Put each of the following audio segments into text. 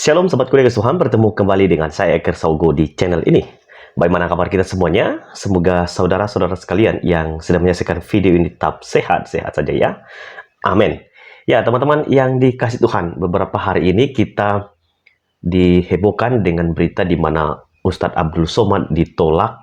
Shalom Sobat Kuliah Kesuhan, bertemu kembali dengan saya Eker Saugo di channel ini. Bagaimana kabar kita semuanya? Semoga saudara-saudara sekalian yang sedang menyaksikan video ini tetap sehat-sehat saja ya. Amin. Ya teman-teman yang dikasih Tuhan, beberapa hari ini kita dihebohkan dengan berita di mana Ustadz Abdul Somad ditolak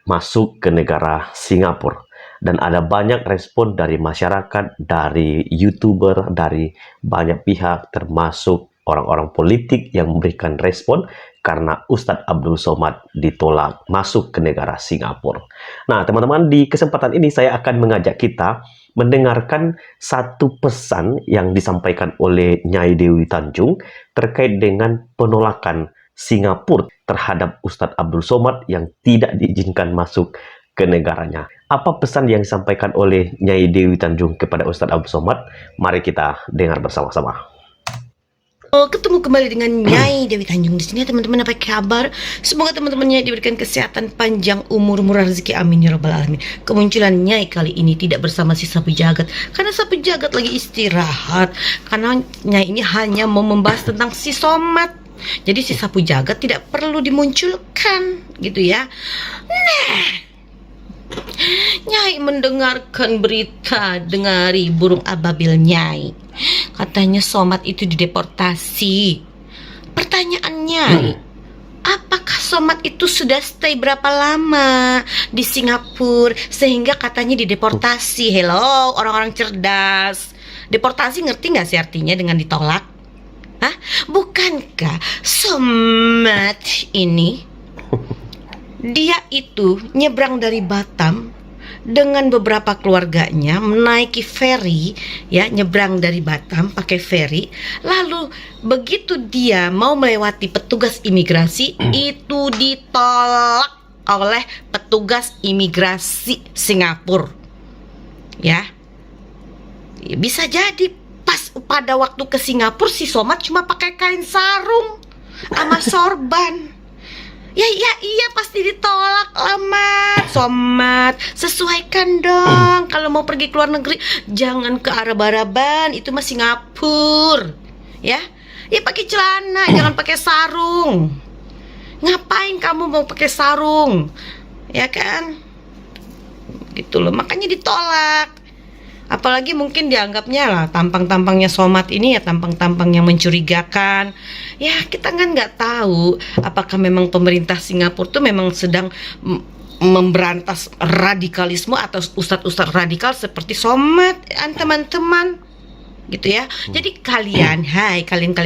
masuk ke negara Singapura. Dan ada banyak respon dari masyarakat, dari YouTuber, dari banyak pihak termasuk orang-orang politik yang memberikan respon karena Ustadz Abdul Somad ditolak masuk ke negara Singapura. Nah, teman-teman, di kesempatan ini saya akan mengajak kita mendengarkan satu pesan yang disampaikan oleh Nyai Dewi Tanjung terkait dengan penolakan Singapura terhadap Ustadz Abdul Somad yang tidak diizinkan masuk ke negaranya. Apa pesan yang disampaikan oleh Nyai Dewi Tanjung kepada Ustadz Abdul Somad? Mari kita dengar bersama-sama. Ketemu kembali dengan Nyai Dewi Tanjung di sini, teman-teman. Apa kabar? Semoga teman-temannya diberikan kesehatan panjang, umur, murah rezeki, amin ya rabbal alamin. Kemunculan Nyai kali ini tidak bersama si sapu jagat, karena sapu jagat lagi istirahat. Karena Nyai ini hanya mau membahas tentang si Somad. Jadi si sapu jagat tidak perlu dimunculkan, gitu ya. Nah, Nyai mendengarkan berita, dengari burung ababil Nyai. Katanya Somad itu dideportasi. Pertanyaannya, apakah Somad itu sudah stay berapa lama di Singapura sehingga katanya dideportasi? Hello, orang-orang cerdas. Deportasi ngerti nggak sih artinya dengan ditolak? Hah? Bukankah Somad ini dia itu nyebrang dari Batam dengan beberapa keluarganya, menaiki ferry, ya, nyebrang dari Batam pakai ferry. Lalu begitu dia mau melewati petugas imigrasi, itu ditolak oleh petugas imigrasi Singapura. Ya, bisa jadi pas pada waktu ke Singapura si Somad cuma pakai kain sarung sama sorban. Iya pasti ditolak lama. Somad, sesuaikan dong. Kalau mau pergi ke luar negeri, jangan ke Arab-Araban, itu mah Singapura. Ya pakai celana, jangan pakai sarung. Ngapain kamu mau pakai sarung? Ya kan? Gitu loh, makanya ditolak. Apalagi mungkin dianggapnya lah tampang-tampangnya Somad ini ya tampang-tampang yang mencurigakan. Ya kita kan nggak tahu apakah memang pemerintah Singapura tuh memang sedang memberantas radikalisme atau ustadz-ustadz radikal seperti Somad, teman-teman. Gitu ya. Jadi kalian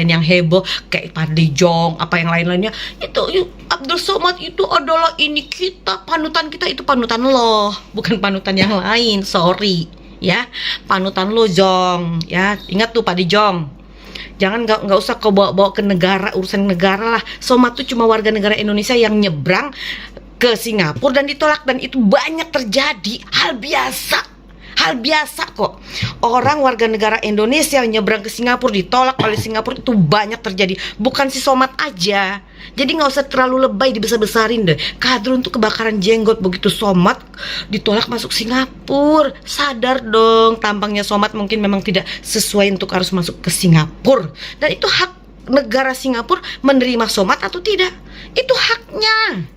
yang heboh kayak Fadli Jong, apa yang lain-lainnya, itu Abdul Somad itu adalah ini kita, panutan kita, itu panutan lo, bukan panutan yang lain, sorry. Ya, panutan lo Jong, ya ingat tuh Pak Di Jong, jangan nggak usah kau bawa ke negara, urusan negara lah. Somad tuh cuma warga negara Indonesia yang nyebrang ke Singapura dan ditolak, dan itu banyak terjadi, hal biasa kok. Orang warga negara Indonesia yang nyebrang ke Singapura ditolak oleh Singapura itu banyak terjadi, bukan si Somad aja. Jadi nggak usah terlalu lebay dibesar-besarin deh. Kadrun tuh kebakaran jenggot begitu Somad ditolak masuk Singapura. Sadar dong, tampangnya Somad mungkin memang tidak sesuai untuk harus masuk ke Singapura. Dan itu hak negara Singapura menerima Somad atau tidak. Itu haknya.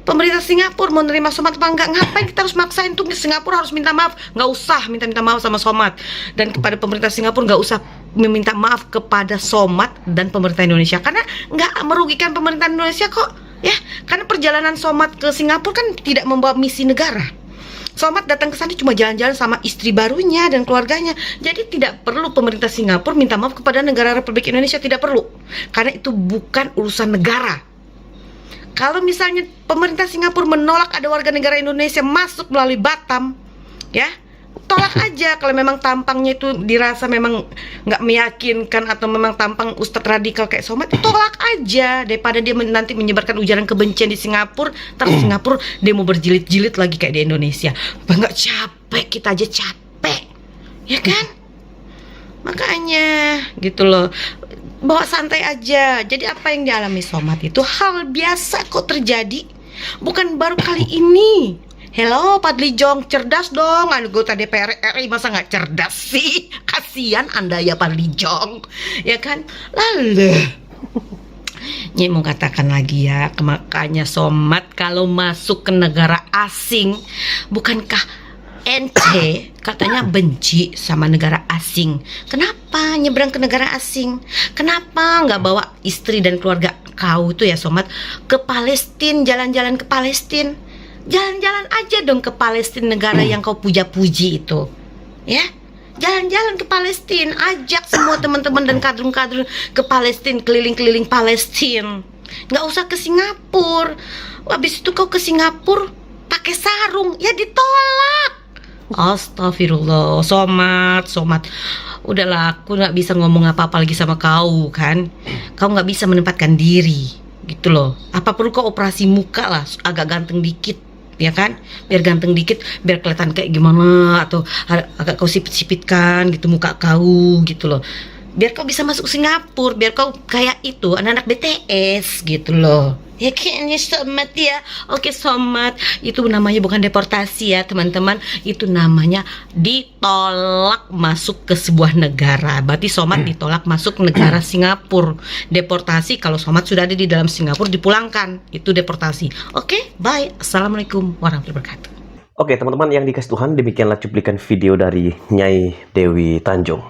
Pemerintah Singapura mau nerima Somad apa enggak? Ngapain kita harus maksain tuh Singapura harus minta maaf? Nggak usah minta maaf sama Somad. Dan kepada pemerintah Singapura nggak usah meminta maaf kepada Somad dan pemerintah Indonesia, karena nggak merugikan pemerintah Indonesia kok, ya. Karena perjalanan Somad ke Singapura kan tidak membawa misi negara. Somad datang ke sana cuma jalan-jalan sama istri barunya dan keluarganya. Jadi tidak perlu pemerintah Singapura minta maaf kepada negara Republik Indonesia, tidak perlu. Karena itu bukan urusan negara. Kalau misalnya pemerintah Singapura menolak ada warga negara Indonesia masuk melalui Batam, ya tolak aja. Kalau memang tampangnya itu dirasa memang nggak meyakinkan atau memang tampang ustadz radikal kayak Somad, tolak aja daripada dia nanti menyebarkan ujaran kebencian di Singapura. Terus Singapura dia mau berjilid-jilid lagi kayak di Indonesia. Apa nggak capek? Kita aja capek, ya kan? Makanya gitu loh, bawa santai aja. Jadi apa yang dialami Somad itu hal biasa kok terjadi, bukan baru kali ini. Hello Fadli Jong, cerdas dong, anggota DPR RI, masa nggak cerdas sih? Kasian Anda ya Fadli Jong, ya kan? Lalu Nyai mau katakan lagi ya, makanya Somat kalau masuk ke negara asing, bukankah ente katanya benci sama negara asing? Kenapa nyebrang ke negara asing? Kenapa nggak bawa istri dan keluarga kau tuh ya Somat ke Palestina, jalan-jalan ke Palestina? Jalan-jalan aja dong ke Palestina, negara yang kau puja-puji itu. Ya, jalan-jalan ke Palestina, ajak semua teman-teman dan kader-kader ke Palestina, keliling-keliling Palestina. Nggak usah ke Singapura. Habis itu kau ke Singapura pakai sarung, ya ditolak. Astagfirullah, Somat. Udahlah, aku nggak bisa ngomong apa-apa lagi sama kau kan. Kau nggak bisa menempatkan diri, gitu loh. Apa perlu kau operasi muka lah, agak ganteng dikit, ya kan? Biar ganteng dikit, biar kelihatan kayak gimana, atau agak kau sipit-sipitkan gitu muka kau, gitu loh. Biar kau bisa masuk Singapura, biar kau kayak itu anak-anak BTS, gitu loh. Ya kayaknya Somat ya. Oke Somat, itu namanya bukan deportasi ya teman-teman, itu namanya ditolak masuk ke sebuah negara. Berarti Somat ditolak masuk negara Singapura. Deportasi kalau Somat sudah ada di dalam Singapura dipulangkan, itu deportasi. Oke, bye. Assalamualaikum warahmatullahi wabarakatuh. Oke teman-teman yang dikasih Tuhan, demikianlah cuplikan video dari Nyai Dewi Tanjung.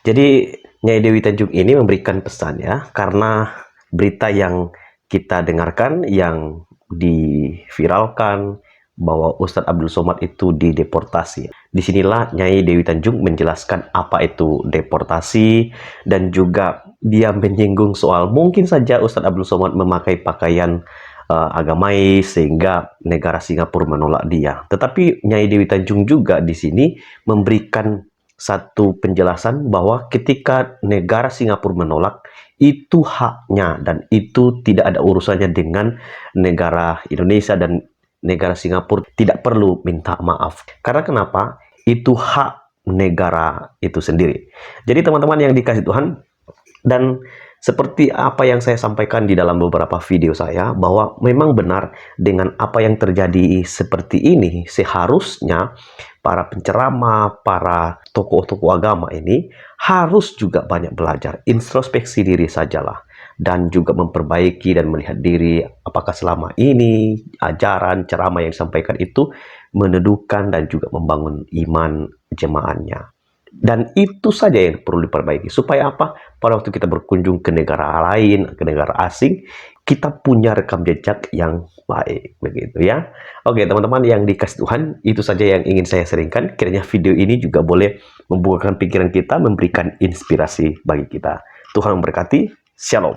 Jadi Nyai Dewi Tanjung ini memberikan pesan ya, karena berita yang kita dengarkan yang diviralkan bahwa Ustadz Abdul Somad itu dideportasi. Disinilah Nyai Dewi Tanjung menjelaskan apa itu deportasi, dan juga dia menyinggung soal mungkin saja Ustadz Abdul Somad memakai pakaian agamais sehingga negara Singapura menolak dia. Tetapi Nyai Dewi Tanjung juga di sini memberikan satu penjelasan bahwa ketika negara Singapura menolak, itu haknya dan itu tidak ada urusannya dengan negara Indonesia, dan negara Singapura tidak perlu minta maaf. Karena kenapa? Itu hak negara itu sendiri. Jadi teman-teman yang dikasih Tuhan, dan seperti apa yang saya sampaikan di dalam beberapa video saya, bahwa memang benar dengan apa yang terjadi seperti ini, seharusnya para penceramah, para tokoh-tokoh agama ini harus juga banyak belajar, introspeksi diri sajalah, dan juga memperbaiki dan melihat diri apakah selama ini ajaran ceramah yang disampaikan itu meneduhkan dan juga membangun iman jemaahnya. Dan itu saja yang perlu diperbaiki. Supaya apa? Pada waktu kita berkunjung ke negara lain, ke negara asing, kita punya rekam jejak yang baik. Begitu ya. Oke teman-teman yang dikasih Tuhan, itu saja yang ingin saya sharingkan. Kiranya video ini juga boleh membukakan pikiran kita, memberikan inspirasi bagi kita. Tuhan memberkati. Shalom.